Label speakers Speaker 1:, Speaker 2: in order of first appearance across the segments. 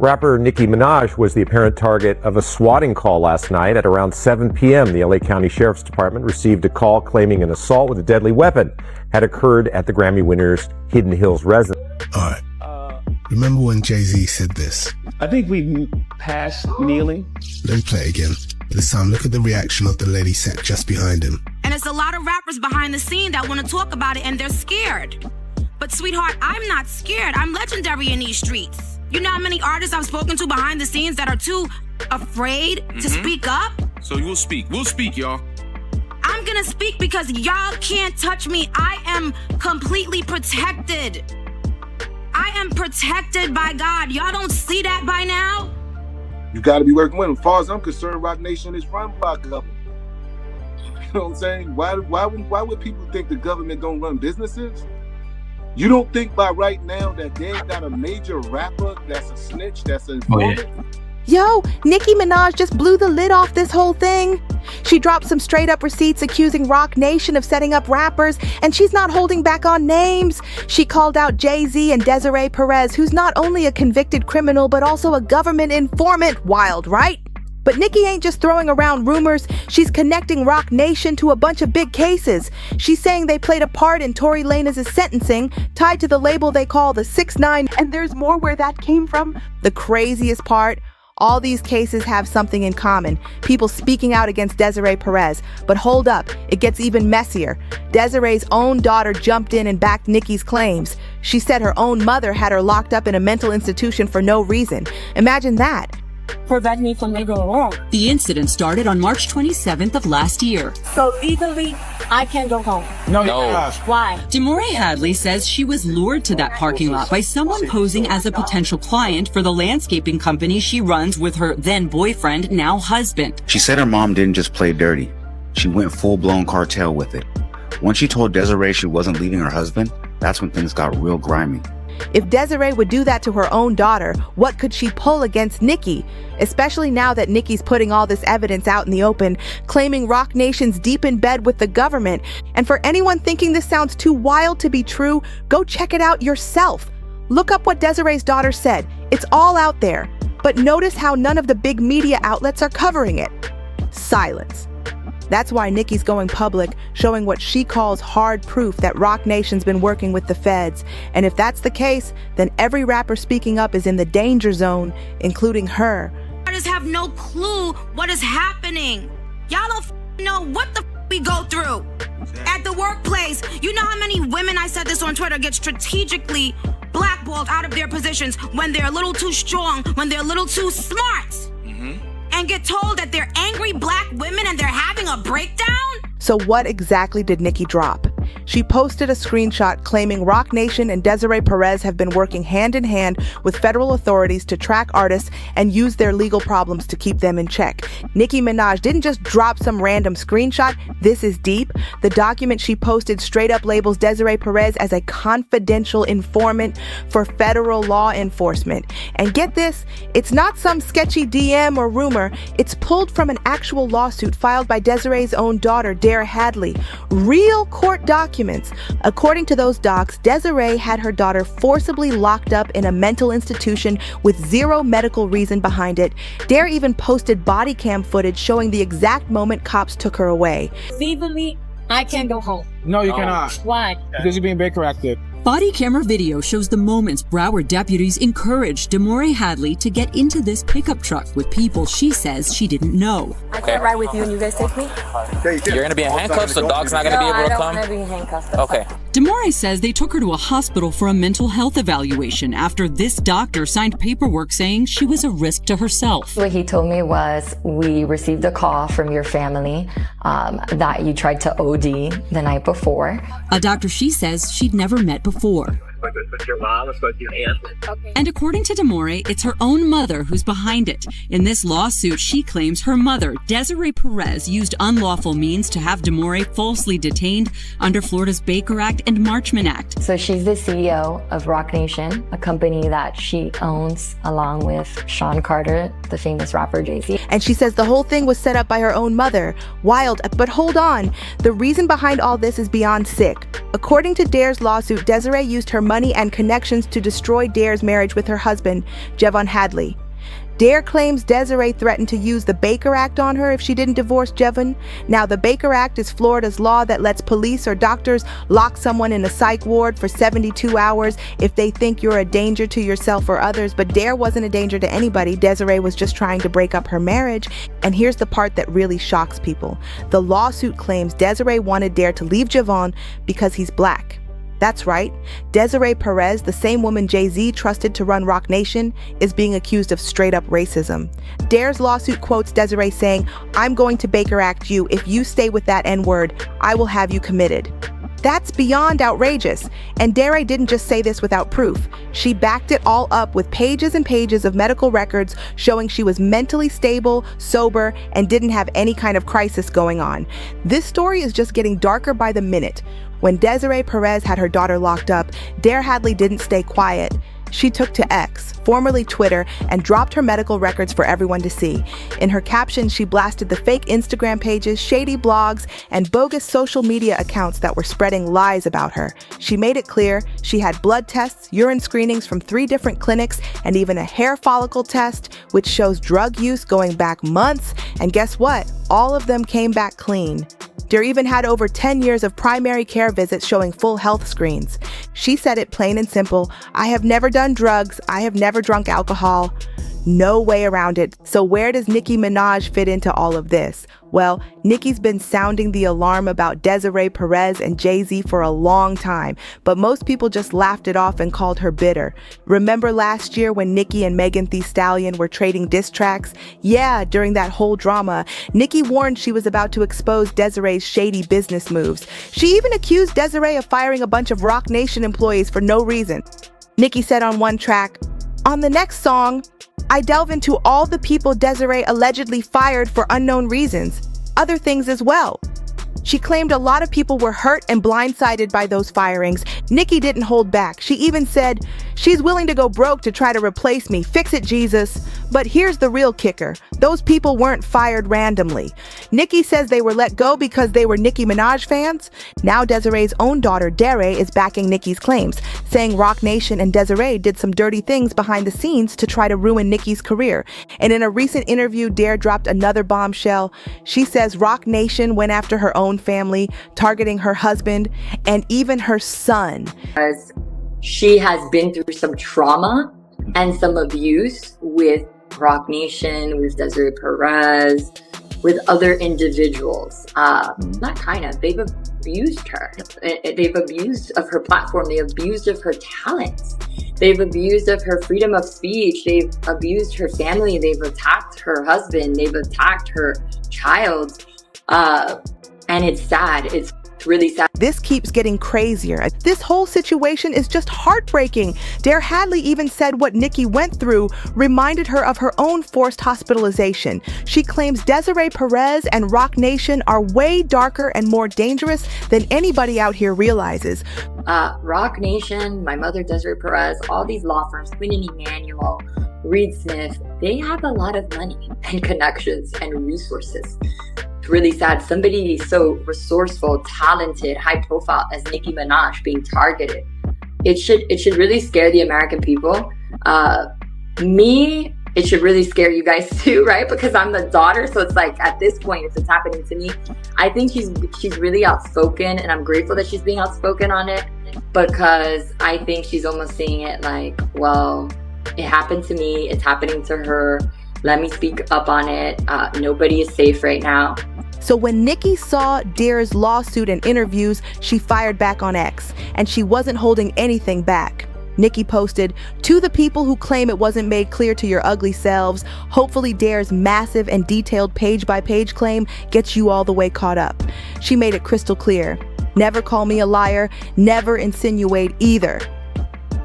Speaker 1: Rapper Nicki Minaj was the apparent target of a swatting call last night at around 7 p.m. The LA County Sheriff's Department received a call claiming an assault with a deadly weapon had occurred at the Grammy winner's Hidden Hills residence.
Speaker 2: All right. Remember when Jay-Z said this?
Speaker 3: I think we passed kneeling.
Speaker 2: Let me play it again. This time, look at the reaction of the lady sat just behind him.
Speaker 4: And it's a lot of rappers behind the scene that want to talk about it and they're scared. But sweetheart, I'm not scared. I'm legendary in these streets. You know how many artists I've spoken to behind the scenes that are too afraid to speak up?
Speaker 5: So you'll speak. We'll speak, y'all.
Speaker 4: I'm gonna speak because y'all can't touch me. I am completely protected. I am protected by God. Y'all don't see that by now?
Speaker 6: You got to be working with them. As far as I'm concerned, Roc Nation is run by government. You know what I'm saying? Why would people think the government don't run businesses? You don't think by right now that they got a major rapper that's a snitch, that's a informant?
Speaker 7: Yo, Nicki Minaj just blew the lid off this whole thing. She dropped some straight up receipts accusing Roc Nation of setting up rappers, and she's not holding back on names. She called out Jay-Z and Desiree Perez, who's not only a convicted criminal, but also a government informant. Wild, right? But Nicki ain't just throwing around rumors. She's connecting Roc Nation to a bunch of big cases. She's saying they played a part in Tory Lanez' sentencing, tied to the label they call the 6ix9ine, and there's more where that came from. The craziest part, all these cases have something in common. People speaking out against Desiree Perez. But hold up, it gets even messier. Desiree's own daughter jumped in and backed Nicki's claims. She said her own mother had her locked up in a mental institution for no reason. Imagine that.
Speaker 8: Prevent me from going wrong.
Speaker 9: The incident started on March 27th of last year.
Speaker 8: So legally, I can't go home.
Speaker 3: No.
Speaker 8: Why?
Speaker 9: Demore Hadley says she was lured to that parking lot by someone posing as a potential client for the landscaping company she runs with her then boyfriend, now husband.
Speaker 10: She said her mom didn't just play dirty. She went full-blown cartel with it. Once she told Desiree she wasn't leaving her husband, that's when things got real grimy.
Speaker 7: If Desiree would do that to her own daughter, what could she pull against Nicki? Especially now that Nicki's putting all this evidence out in the open, claiming Roc Nation's deep in bed with the government. And for anyone thinking this sounds too wild to be true, go check it out yourself. Look up what Desiree's daughter said. It's all out there. But notice how none of the big media outlets are covering it. Silence. That's why Nicki's going public, showing what she calls hard proof that Roc Nation's been working with the feds. And if that's the case, then every rapper speaking up is in the danger zone, including her.
Speaker 4: Artists have no clue what is happening. Y'all don't know what the we go through at the workplace. You know how many women, I said this on Twitter, get strategically blackballed out of their positions when they're a little too strong, when they're a little too smart. And get told that they're angry black women and they're having a breakdown?
Speaker 7: So what exactly did Nicki drop? She posted a screenshot claiming Roc Nation and Desiree Perez have been working hand in hand with federal authorities to track artists and use their legal problems to keep them in check. Nicki Minaj didn't just drop some random screenshot. This is deep. The document she posted straight up labels Desiree Perez as a confidential informant for federal law enforcement. And get this, it's not some sketchy DM or rumor. It's pulled from an actual lawsuit filed by Desiree's own daughter, Hadley. Real court documents. According to those docs, Desiree had her daughter forcibly locked up in a mental institution with zero medical reason behind it. Dare even posted body cam footage showing the exact moment cops took her away.
Speaker 8: Legally, I can't go home.
Speaker 3: No, you cannot.
Speaker 8: Why?
Speaker 3: Because you're being Baker acted.
Speaker 9: Body camera video shows the moments Broward deputies encouraged Demore Hadley to get into this pickup truck with people she says she didn't know.
Speaker 8: I can't ride with you and you guys take me?
Speaker 11: You're going to be in handcuffs, so dog's not going to be able to come?
Speaker 8: No, I don't want to be in handcuffs.
Speaker 11: Okay.
Speaker 9: Demore says they took her to a hospital for a mental health evaluation after this doctor signed paperwork saying she was a risk to herself.
Speaker 12: What he told me was, we received a call from your family that you tried to OD the night before.
Speaker 9: A doctor she says she'd never met before.
Speaker 11: With your mom, it's with your aunt.
Speaker 9: Okay. And according to Demore, it's her own mother who's behind it. In this lawsuit, she claims her mother, Desiree Perez, used unlawful means to have Demore falsely detained under Florida's Baker Act and Marchman Act.
Speaker 12: So she's the CEO of Roc Nation, a company that she owns along with Sean Carter, the famous rapper Jay-Z.
Speaker 7: And she says the whole thing was set up by her own mother. Wild, but hold on. The reason behind all this is beyond sick. According to Dare's lawsuit, Desiree used her money and connections to destroy Dare's marriage with her husband, Jevon Hadley. Dare claims Desiree threatened to use the Baker Act on her if she didn't divorce Jevon. Now, the Baker Act is Florida's law that lets police or doctors lock someone in a psych ward for 72 hours if they think you're a danger to yourself or others. But Dare wasn't a danger to anybody. Desiree was just trying to break up her marriage. And here's the part that really shocks people. The lawsuit claims Desiree wanted Dare to leave Jevon because he's black. That's right. Desiree Perez, the same woman Jay-Z trusted to run Roc Nation, is being accused of straight-up racism. Dare's lawsuit quotes Desiree saying, "I'm going to Baker Act you. If you stay with that N-word, I will have you committed." That's beyond outrageous. And Dare didn't just say this without proof. She backed it all up with pages and pages of medical records showing she was mentally stable, sober, and didn't have any kind of crisis going on. This story is just getting darker by the minute. When Desiree Perez had her daughter locked up, Dare Hadley didn't stay quiet. She took to X, formerly Twitter, and dropped her medical records for everyone to see. In her caption, she blasted the fake Instagram pages, shady blogs, and bogus social media accounts that were spreading lies about her. She made it clear she had blood tests, urine screenings from 3 different clinics, and even a hair follicle test, which shows drug use going back months. And guess what? All of them came back clean. Dare even had over 10 years of primary care visits showing full health screens. She said it plain and simple, "I have never done drugs, I have never drunk alcohol." No way around it. So where does Nicki Minaj fit into all of this? Well, Nicki's been sounding the alarm about Desiree Perez and Jay-Z for a long time, but most people just laughed it off and called her bitter. Remember last year when Nicki and Megan Thee Stallion were trading diss tracks? Yeah, during that whole drama, Nicki warned she was about to expose Desiree's shady business moves. She even accused Desiree of firing a bunch of Roc Nation employees for no reason. Nicki said on one track, "On the next song, I delve into all the people Desiree allegedly fired for unknown reasons, other things as well." She claimed a lot of people were hurt and blindsided by those firings. Nicki didn't hold back. She even said, "She's willing to go broke to try to replace me. Fix it, Jesus." But here's the real kicker. Those people weren't fired randomly. Nicki says they were let go because they were Nicki Minaj fans. Now Desiree's own daughter, Dare, is backing Nicki's claims, saying Roc Nation and Desiree did some dirty things behind the scenes to try to ruin Nicki's career. And in a recent interview, Dare dropped another bombshell. She says Roc Nation went after her own family, targeting her husband and even her son.
Speaker 12: As she has been through some trauma and some abuse with Roc Nation, with Desiree Perez, with other individuals. They've abused her. They've abused of her platform. They've abused of her talents. They've abused of her freedom of speech. They've abused her family. They've attacked her husband. They've attacked her child. And it's sad. It's really sad.
Speaker 7: This keeps getting crazier. This whole situation is just heartbreaking. Dare Hadley even said what Nicki went through reminded her of her own forced hospitalization. She claims Desiree Perez and Roc Nation are way darker and more dangerous than anybody out here realizes.
Speaker 12: Roc Nation, my mother Desiree Perez, all these law firms, Quinn and Emanuel, Reed Smith, they have a lot of money and connections and resources. It's really sad. Somebody so resourceful, talented, high profile as Nicki Minaj being targeted. It should really scare the American people. It should really scare you guys too, right? Because I'm the daughter, so it's like at this point, if it's happening to me, I think she's really outspoken, and I'm grateful that she's being outspoken on it, because I think she's almost seeing it like, well, it happened to me, it's happening to her. Let me speak up on it. Nobody is safe right now.
Speaker 7: So when Nicki saw Dare's lawsuit and interviews, she fired back on X, and she wasn't holding anything back. Nicki posted, "To the people who claim it wasn't made clear to your ugly selves, hopefully Dare's massive and detailed page-by-page claim gets you all the way caught up." She made it crystal clear. Never call me a liar, never insinuate either.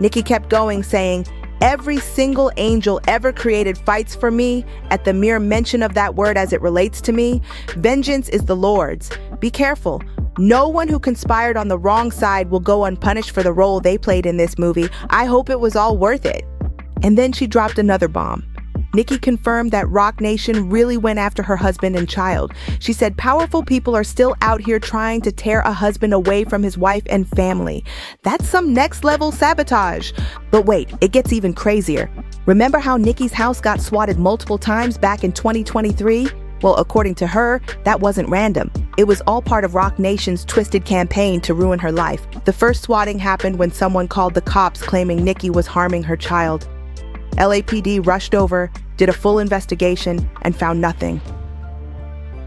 Speaker 7: Nicki kept going, saying, "Every single angel ever created fights for me. At the mere mention of that word as it relates to me, vengeance is the Lord's. Be careful. No one who conspired on the wrong side will go unpunished for the role they played in this movie. I hope it was all worth it." And then she dropped another bomb. Nicki confirmed that Roc Nation really went after her husband and child. She said powerful people are still out here trying to tear a husband away from his wife and family. That's some next level sabotage. But wait, it gets even crazier. Remember how Nicki's house got swatted multiple times back in 2023? Well, according to her, that wasn't random. It was all part of Roc Nation's twisted campaign to ruin her life. The first swatting happened when someone called the cops claiming Nicki was harming her child. LAPD rushed over, did a full investigation, and found nothing.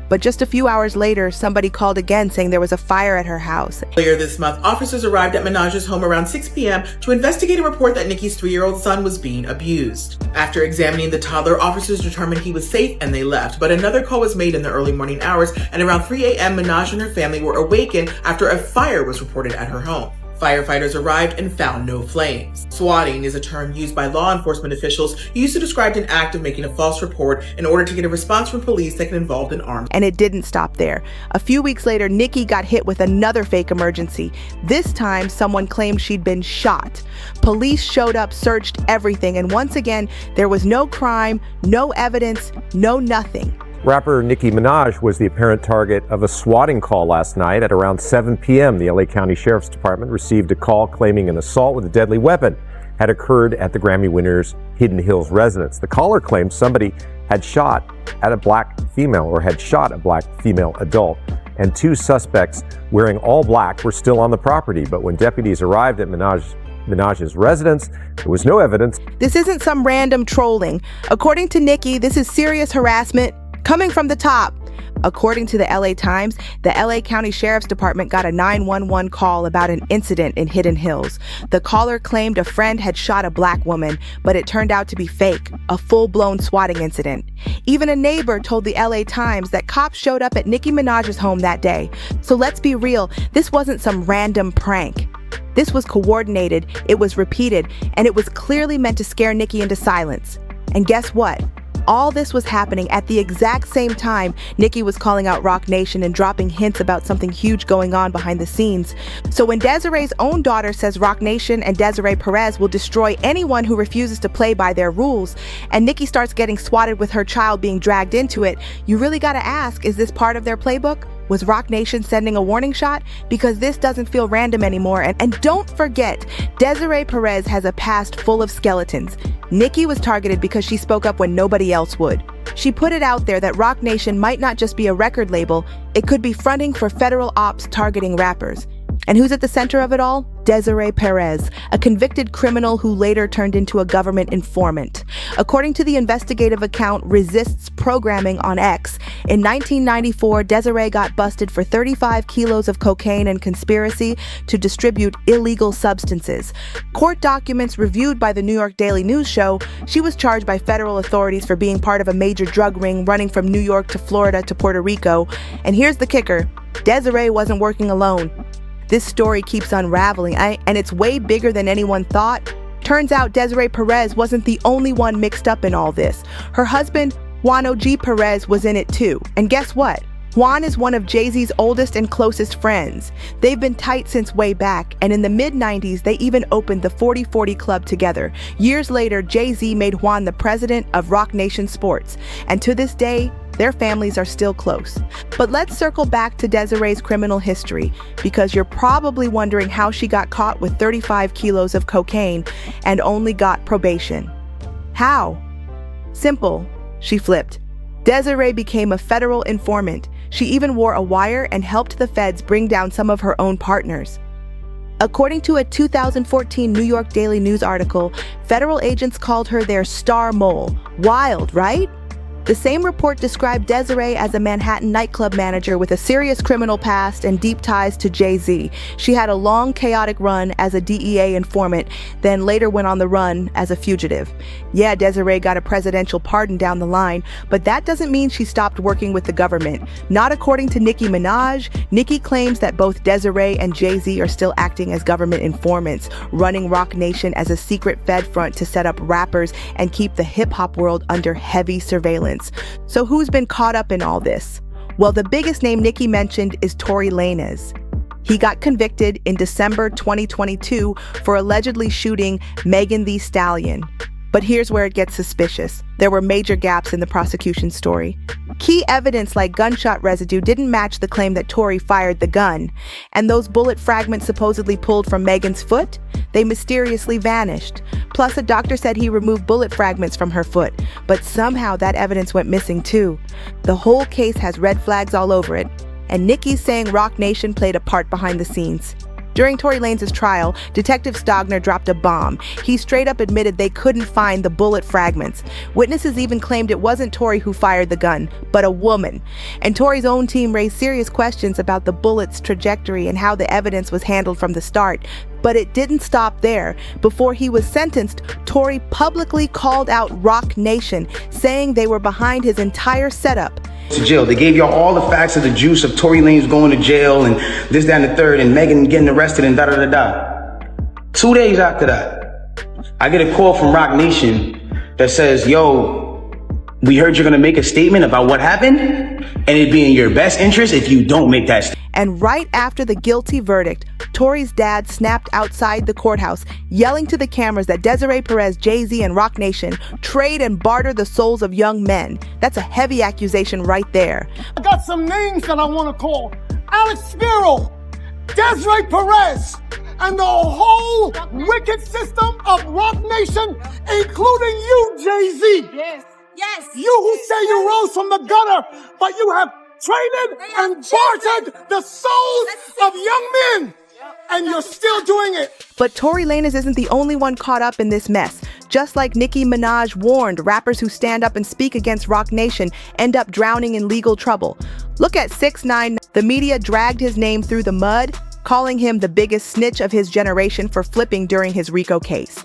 Speaker 7: But just a few hours later, somebody called again saying there was a fire at her house.
Speaker 13: Earlier this month, officers arrived at Minaj's home around 6 p.m. to investigate a report that Nicki's 3-year-old son was being abused. After examining the toddler, officers determined he was safe and they left. But another call was made in the early morning hours, and around 3 a.m., Minaj and her family were awakened after a fire was reported at her home. Firefighters arrived and found no flames. Swatting is a term used by law enforcement officials used to describe an act of making a false report in order to get a response from police that can involve an armed.
Speaker 7: And it didn't stop there. A few weeks later, Nicki got hit with another fake emergency. This time, someone claimed she'd been shot. Police showed up, searched everything, and once again, there was no crime, no evidence, no nothing.
Speaker 1: Rapper Nicki Minaj was the apparent target of a swatting call last night at around 7 p.m. The LA County Sheriff's Department received a call claiming an assault with a deadly weapon had occurred at the Grammy winner's Hidden Hills residence. The caller claimed somebody had shot at a black female or had shot a black female adult, and 2 suspects wearing all black were still on the property. But when deputies arrived at Minaj's residence, there was no evidence.
Speaker 7: This isn't some random trolling. According to Nicki, this is serious harassment coming from the top. According to the LA Times, the LA County Sheriff's Department got a 911 call about an incident in Hidden Hills. The caller claimed a friend had shot a black woman, but it turned out to be fake, a full-blown swatting incident. Even a neighbor told the LA Times that cops showed up at Nicki Minaj's home that day. So let's be real, this wasn't some random prank. This was coordinated, it was repeated, and it was clearly meant to scare Nicki into silence. And guess what? All this was happening at the exact same time Nicki was calling out Roc Nation and dropping hints about something huge going on behind the scenes. So when Desiree's own daughter says Roc Nation and Desiree Perez will destroy anyone who refuses to play by their rules, and Nicki starts getting swatted with her child being dragged into it, you really gotta ask, is this part of their playbook? Was Roc Nation sending a warning shot? Because this doesn't feel random anymore. And don't forget, Desiree Perez has a past full of skeletons. Nicki was targeted because she spoke up when nobody else would. She put it out there that Roc Nation might not just be a record label, it could be fronting for federal ops targeting rappers. And who's at the center of it all? Desiree Perez, a convicted criminal who later turned into a government informant. According to the investigative account Resists Programming on X, in 1994, Desiree got busted for 35 kilos of cocaine and conspiracy to distribute illegal substances. Court documents reviewed by the New York Daily News show she was charged by federal authorities for being part of a major drug ring running from New York to Florida to Puerto Rico. And here's the kicker, Desiree wasn't working alone. This story keeps unraveling, and it's way bigger than anyone thought. Turns out Desiree Perez wasn't the only one mixed up in all this. Her husband, Juan O.G. Perez, was in it too. And guess what? Juan is one of Jay-Z's oldest and closest friends. They've been tight since way back, and in the mid-90s, they even opened the 40/40 Club together. Years later, Jay-Z made Juan the president of Roc Nation Sports, and to this day, their families are still close. But let's circle back to Desiree's criminal history, because you're probably wondering how she got caught with 35 kilos of cocaine and only got probation. How? Simple. She flipped. Desiree became a federal informant. She even wore a wire and helped the feds bring down some of her own partners. According to a 2014 New York Daily News article, federal agents called her their star mole. Wild, right? The same report described Desiree as a Manhattan nightclub manager with a serious criminal past and deep ties to Jay-Z. She had a long, chaotic run as a DEA informant, then later went on the run as a fugitive. Yeah, Desiree got a presidential pardon down the line, but that doesn't mean she stopped working with the government. Not according to Nicki Minaj. Nicki claims that both Desiree and Jay-Z are still acting as government informants, running Roc Nation as a secret Fed front to set up rappers and keep the hip-hop world under heavy surveillance. So who's been caught up in all this? Well, the biggest name Nicki mentioned is Tory Lanez. He got convicted in December 2022 for allegedly shooting Megan Thee Stallion. But here's where it gets suspicious. There were major gaps in the prosecution's story. Key evidence like gunshot residue didn't match the claim that Tory fired the gun. And those bullet fragments supposedly pulled from Megan's foot, they mysteriously vanished. Plus, a doctor said he removed bullet fragments from her foot, but somehow that evidence went missing too. The whole case has red flags all over it, and Nicki's saying Roc Nation played a part behind the scenes. During Tory Lanez's trial, Detective Stogner dropped a bomb. He straight up admitted they couldn't find the bullet fragments. Witnesses even claimed it wasn't Tory who fired the gun, but a woman. And Tory's own team raised serious questions about the bullet's trajectory and how the evidence was handled from the start. But it didn't stop there. Before he was sentenced, Tory publicly called out Roc Nation, saying they were behind his entire setup.
Speaker 14: To jail. They gave y'all all the facts of the juice of Tory Lanez going to jail and this, that, and the third, and Megan getting arrested and da-da-da-da. 2 days after that, I get a call from Roc Nation that says, yo, we heard you're going to make a statement about what happened, and it'd be in your best interest if you don't make that statement.
Speaker 7: And right after the guilty verdict, Tory's dad snapped outside the courthouse, yelling to the cameras that Desiree Perez, Jay-Z, and Roc Nation trade and barter the souls of young men. That's a heavy accusation right there.
Speaker 15: I got some names that I want to call. Alex Spiro, Desiree Perez, and the whole wicked system of Roc Nation, including you, Jay-Z.
Speaker 4: Yes.
Speaker 15: You who say you rose from the gutter, but you have traded and bartered the souls of young men. And you're still doing it.
Speaker 7: But Tory Lanez isn't the only one caught up in this mess. Just like Nicki Minaj warned, rappers who stand up and speak against Roc Nation end up drowning in legal trouble. Look at 6ix9ine. The media dragged his name through the mud, calling him the biggest snitch of his generation for flipping during his RICO case.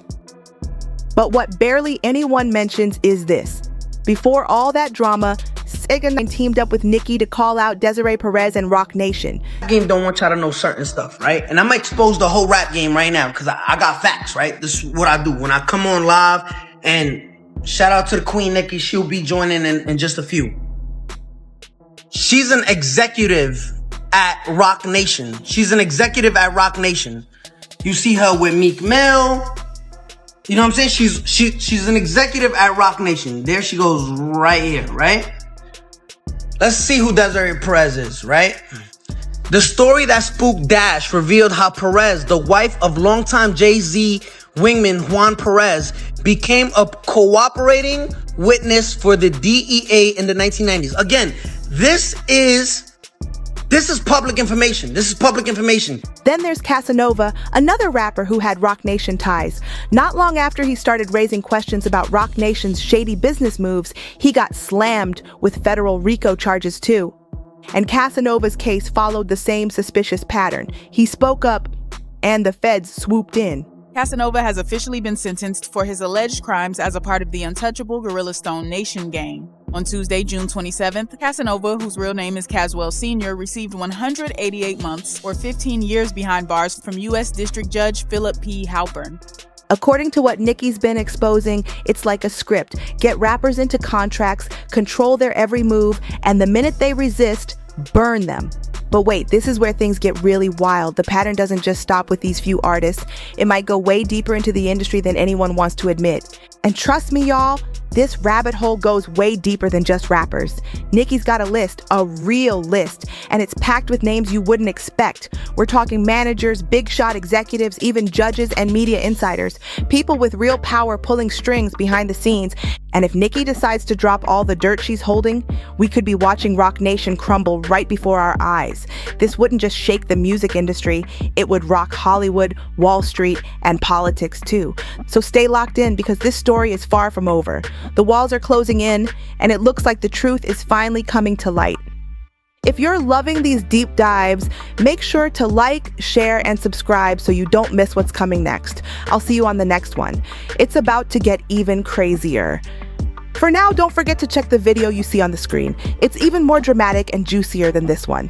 Speaker 7: But what barely anyone mentions is this. Before all that drama, 6ix9ine teamed up with Nicki to call out Desiree Perez and Roc Nation.
Speaker 16: Game don't want y'all to know certain stuff, right? And I'm gonna expose the whole rap game right now because I got facts, right? This is what I do when I come on live. And shout out to the Queen Nicki, she'll be joining in just a few. She's an executive at Roc Nation. She's an executive at Roc Nation. You see her with Meek Mill. You know what I'm saying? She's an executive at Roc Nation. There she goes right here, right? Let's see who Desiree Perez is, right? The story that spooked Dash revealed how Perez, the wife of longtime Jay-Z wingman Juan Perez, became a cooperating witness for the DEA in the 1990s. Again, this is public information. This is public information.
Speaker 7: Then there's Casanova, another rapper who had Roc Nation ties. Not long after he started raising questions about Roc Nation's shady business moves, he got slammed with federal RICO charges too. And Casanova's case followed the same suspicious pattern. He spoke up, and the feds swooped in.
Speaker 17: Casanova has officially been sentenced for his alleged crimes as a part of the untouchable Gorilla Stone Nation gang. On Tuesday, June 27th, Casanova, whose real name is Caswell Sr., received 188 months, or 15 years behind bars from U.S. District Judge Philip P. Halpern.
Speaker 7: According to what Nicki's been exposing, it's like a script. Get rappers into contracts, control their every move, and the minute they resist, burn them. But wait, this is where things get really wild. The pattern doesn't just stop with these few artists. It might go way deeper into the industry than anyone wants to admit. And trust me, y'all, this rabbit hole goes way deeper than just rappers. Nicki's got a list, a real list, and it's packed with names you wouldn't expect. We're talking managers, big shot executives, even judges and media insiders. People with real power pulling strings behind the scenes. And if Nicki decides to drop all the dirt she's holding, we could be watching Roc Nation crumble right before our eyes. This wouldn't just shake the music industry, it would rock Hollywood, Wall Street, and politics too. So stay locked in because this story is far from over. The walls are closing in, and it looks like the truth is finally coming to light. If you're loving these deep dives, make sure to like, share, and subscribe so you don't miss what's coming next. I'll see you on the next one. It's about to get even crazier. For now, don't forget to check the video you see on the screen. It's even more dramatic and juicier than this one.